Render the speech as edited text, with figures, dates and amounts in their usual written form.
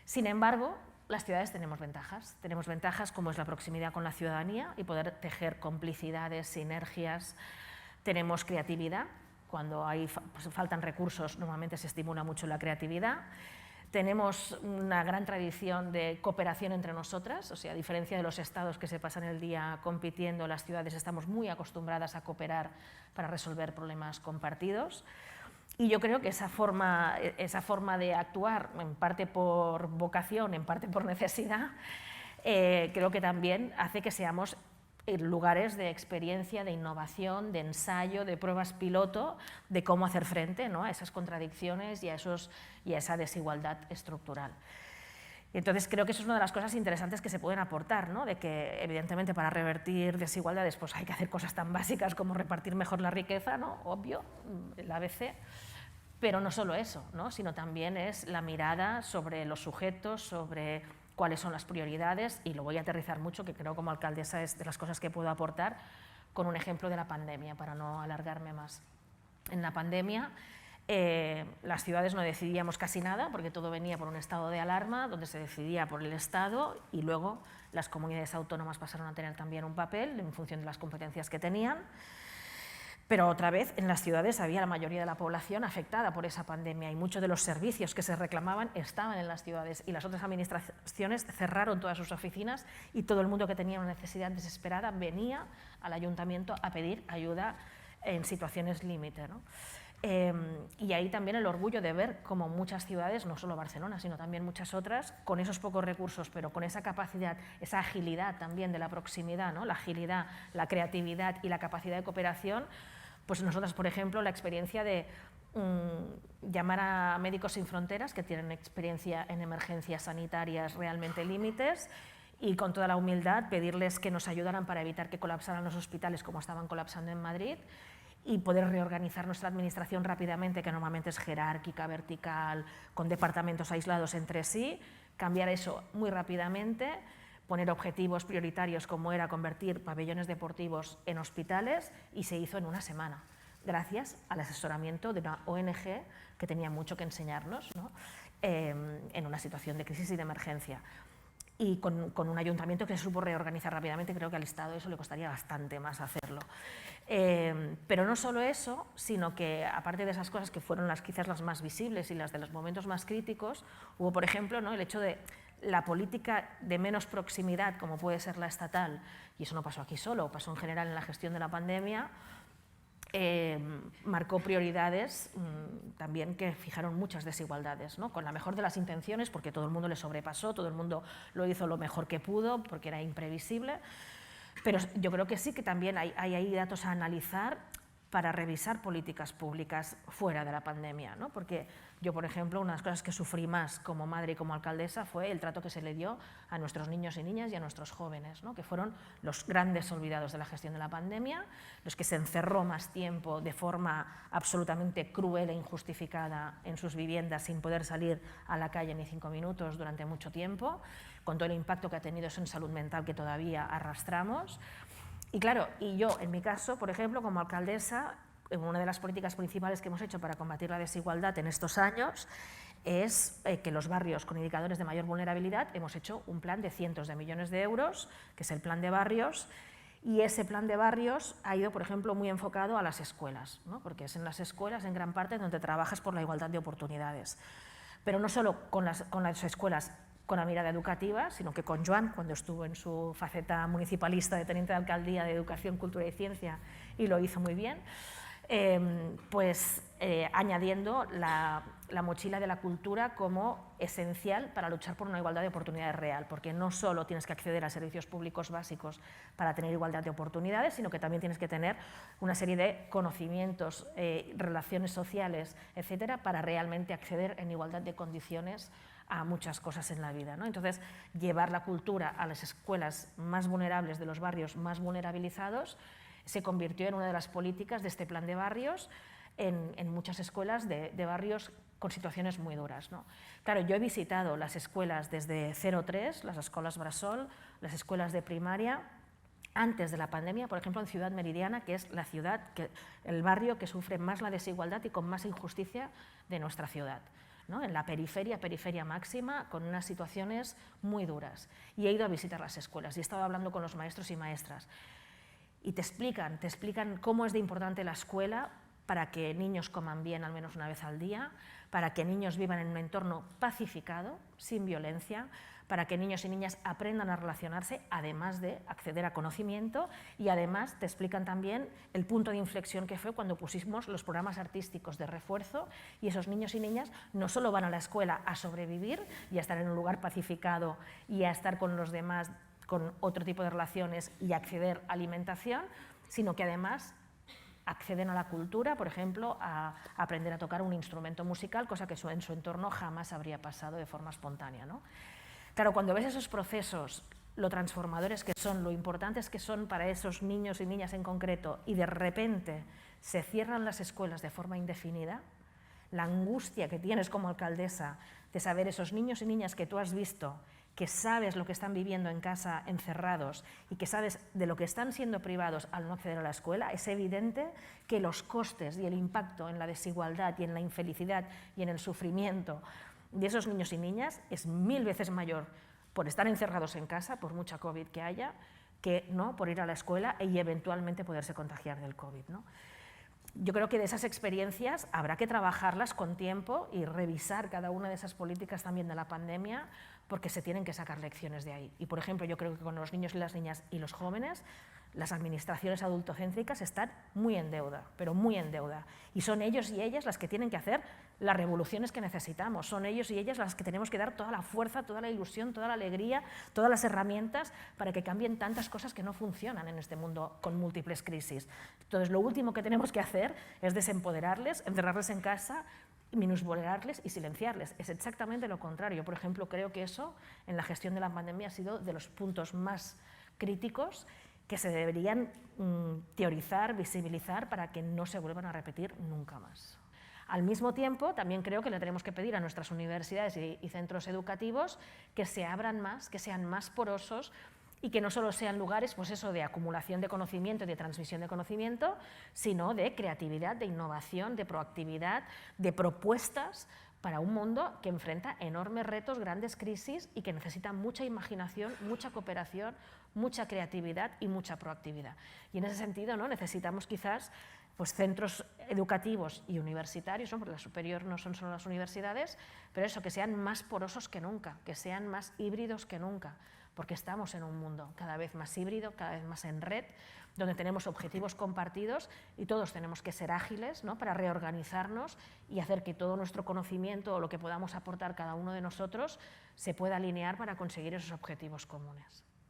Sin embargo, las ciudades tenemos ventajas como es la proximidad con la ciudadanía y poder tejer complicidades, sinergias, tenemos creatividad, cuando pues, faltan recursos normalmente se estimula mucho la creatividad, tenemos una gran tradición de cooperación entre nosotras, o sea, a diferencia de los estados que se pasan el día compitiendo, las ciudades estamos muy acostumbradas a cooperar para resolver problemas compartidos. Y yo creo que esa forma de actuar, en parte por vocación, en parte por necesidad, creo que también hace que seamos lugares de experiencia, de innovación, de ensayo, de pruebas piloto, de cómo hacer frente, ¿no?, a esas contradicciones y a esa desigualdad estructural. Entonces creo que eso es una de las cosas interesantes que se pueden aportar, ¿no?, de que evidentemente para revertir desigualdades pues hay que hacer cosas tan básicas como repartir mejor la riqueza, ¿no?, obvio, el ABC, pero no solo eso, ¿no?, sino también es la mirada sobre los sujetos, sobre cuáles son las prioridades, y lo voy a aterrizar mucho, que creo como alcaldesa es de las cosas que puedo aportar, con un ejemplo de la pandemia, para no alargarme más. En la pandemia las ciudades no decidíamos casi nada, porque todo venía por un estado de alarma, donde se decidía por el Estado, y luego las comunidades autónomas pasaron a tener también un papel en función de las competencias que tenían. Pero otra vez, en las ciudades había la mayoría de la población afectada por esa pandemia y muchos de los servicios que se reclamaban estaban en las ciudades, y las otras administraciones cerraron todas sus oficinas y todo el mundo que tenía una necesidad desesperada venía al ayuntamiento a pedir ayuda en situaciones límite, ¿no? Y ahí también el orgullo de ver cómo muchas ciudades, no solo Barcelona, sino también muchas otras, con esos pocos recursos, pero con esa capacidad, esa agilidad también de la proximidad, ¿no?, la agilidad, la creatividad y la capacidad de cooperación, pues nosotras, por ejemplo, la experiencia de llamar a Médicos Sin Fronteras, que tienen experiencia en emergencias sanitarias realmente límites, y con toda la humildad pedirles que nos ayudaran para evitar que colapsaran los hospitales como estaban colapsando en Madrid, y poder reorganizar nuestra administración rápidamente, que normalmente es jerárquica, vertical, con departamentos aislados entre sí, cambiar eso muy rápidamente, poner objetivos prioritarios como era convertir pabellones deportivos en hospitales, y se hizo en una semana, gracias al asesoramiento de una ONG que tenía mucho que enseñarnos, ¿no?, en una situación de crisis y de emergencia. Y con un ayuntamiento que se supo reorganizar rápidamente. Creo que al Estado eso le costaría bastante más hacerlo. Pero no solo eso, sino que aparte de esas cosas que fueron quizás las más visibles y las de los momentos más críticos, hubo, por ejemplo, ¿no?, el hecho de la política de menos proximidad, como puede ser la estatal, y eso no pasó aquí solo, pasó en general en la gestión de la pandemia, marcó prioridades también que fijaron muchas desigualdades, ¿no?, con la mejor de las intenciones, porque todo el mundo le sobrepasó, todo el mundo lo hizo lo mejor que pudo, porque era imprevisible, pero yo creo que sí que también hay ahí datos a analizar para revisar políticas públicas fuera de la pandemia, ¿no?, porque yo, por ejemplo, una de las cosas que sufrí más como madre y como alcaldesa fue el trato que se le dio a nuestros niños y niñas y a nuestros jóvenes, ¿no?, que fueron los grandes olvidados de la gestión de la pandemia, los que se encerró más tiempo de forma absolutamente cruel e injustificada en sus viviendas sin poder salir a la calle ni 5 minutos durante mucho tiempo, con todo el impacto que ha tenido eso en salud mental que todavía arrastramos. Y claro, y yo en mi caso, por ejemplo, como alcaldesa, una de las políticas principales que hemos hecho para combatir la desigualdad en estos años es que los barrios con indicadores de mayor vulnerabilidad hemos hecho un plan de cientos de millones de euros, que es el plan de barrios, y ese plan de barrios ha ido, por ejemplo, muy enfocado a las escuelas, ¿no?, porque es en las escuelas, en gran parte, donde trabajas por la igualdad de oportunidades. Pero no solo con las escuelas con la mirada educativa, sino que con Joan, cuando estuvo en su faceta municipalista de teniente de alcaldía de Educación, Cultura y Ciencia, y lo hizo muy bien, añadiendo la mochila de la cultura como esencial para luchar por una igualdad de oportunidades real, porque no solo tienes que acceder a servicios públicos básicos para tener igualdad de oportunidades, sino que también tienes que tener una serie de conocimientos, relaciones sociales, etcétera, para realmente acceder en igualdad de condiciones a muchas cosas en la vida, ¿no? Entonces, llevar la cultura a las escuelas más vulnerables de los barrios más vulnerabilizados se convirtió en una de las políticas de este plan de barrios en muchas escuelas de barrios con situaciones muy duras, ¿no? Claro, yo he visitado las escuelas desde 0-3, las escuelas Bressol, las escuelas de primaria, antes de la pandemia, por ejemplo, en Ciudad Meridiana, que es el barrio que sufre más la desigualdad y con más injusticia de nuestra ciudad. ¿no? En la periferia máxima, con unas situaciones muy duras. Y he ido a visitar las escuelas y he estado hablando con los maestros y maestras. Y te explican cómo es de importante la escuela para que niños coman bien al menos una vez al día, para que niños vivan en un entorno pacificado, sin violencia, para que niños y niñas aprendan a relacionarse, además de acceder a conocimiento, y además te explican también el punto de inflexión que fue cuando pusimos los programas artísticos de refuerzo, y esos niños y niñas no solo van a la escuela a sobrevivir y a estar en un lugar pacificado y a estar con los demás con otro tipo de relaciones y acceder a alimentación, sino que además acceden a la cultura, por ejemplo, a aprender a tocar un instrumento musical, cosa que en su entorno jamás habría pasado de forma espontánea, ¿no? Claro, cuando ves esos procesos, lo transformadores que son, lo importantes que son para esos niños y niñas en concreto, y de repente se cierran las escuelas de forma indefinida, la angustia que tienes como alcaldesa de saber esos niños y niñas que tú has visto, que sabes lo que están viviendo en casa encerrados y que sabes de lo que están siendo privados al no acceder a la escuela, es evidente que los costes y el impacto en la desigualdad y en la infelicidad y en el sufrimiento de esos niños y niñas es 1000 veces mayor por estar encerrados en casa, por mucha COVID que haya, que no por ir a la escuela y eventualmente poderse contagiar del COVID, ¿no? Yo creo que de esas experiencias habrá que trabajarlas con tiempo y revisar cada una de esas políticas también de la pandemia, porque se tienen que sacar lecciones de ahí. Y, por ejemplo, yo creo que con los niños y las niñas y los jóvenes, las administraciones adultocéntricas están muy en deuda, pero muy en deuda. Y son ellos y ellas las que tienen que hacer las revoluciones que necesitamos. Son ellos y ellas las que tenemos que dar toda la fuerza, toda la ilusión, toda la alegría, todas las herramientas para que cambien tantas cosas que no funcionan en este mundo con múltiples crisis. Entonces, lo último que tenemos que hacer es desempoderarles, encerrarles en casa, minusvalarles y silenciarles. Es exactamente lo contrario. Por ejemplo, creo que eso en la gestión de la pandemia ha sido de los puntos más críticos que se deberían teorizar, visibilizar para que no se vuelvan a repetir nunca más. Al mismo tiempo, también creo que le tenemos que pedir a nuestras universidades y centros educativos que se abran más, que sean más porosos y que no solo sean lugares, pues eso, de acumulación de conocimiento y de transmisión de conocimiento, sino de creatividad, de innovación, de proactividad, de propuestas para un mundo que enfrenta enormes retos, grandes crisis y que necesita mucha imaginación, mucha cooperación, mucha creatividad y mucha proactividad. Y en ese sentido, ¿no?, necesitamos quizás pues, centros educativos y universitarios, ¿no?, porque la superior no son solo las universidades, pero eso, que sean más porosos que nunca, que sean más híbridos que nunca, porque estamos en un mundo cada vez más híbrido, cada vez más en red, donde tenemos objetivos compartidos y todos tenemos que ser ágiles, ¿no?, para reorganizarnos y hacer que todo nuestro conocimiento o lo que podamos aportar cada uno de nosotros se pueda alinear para conseguir esos objetivos comunes.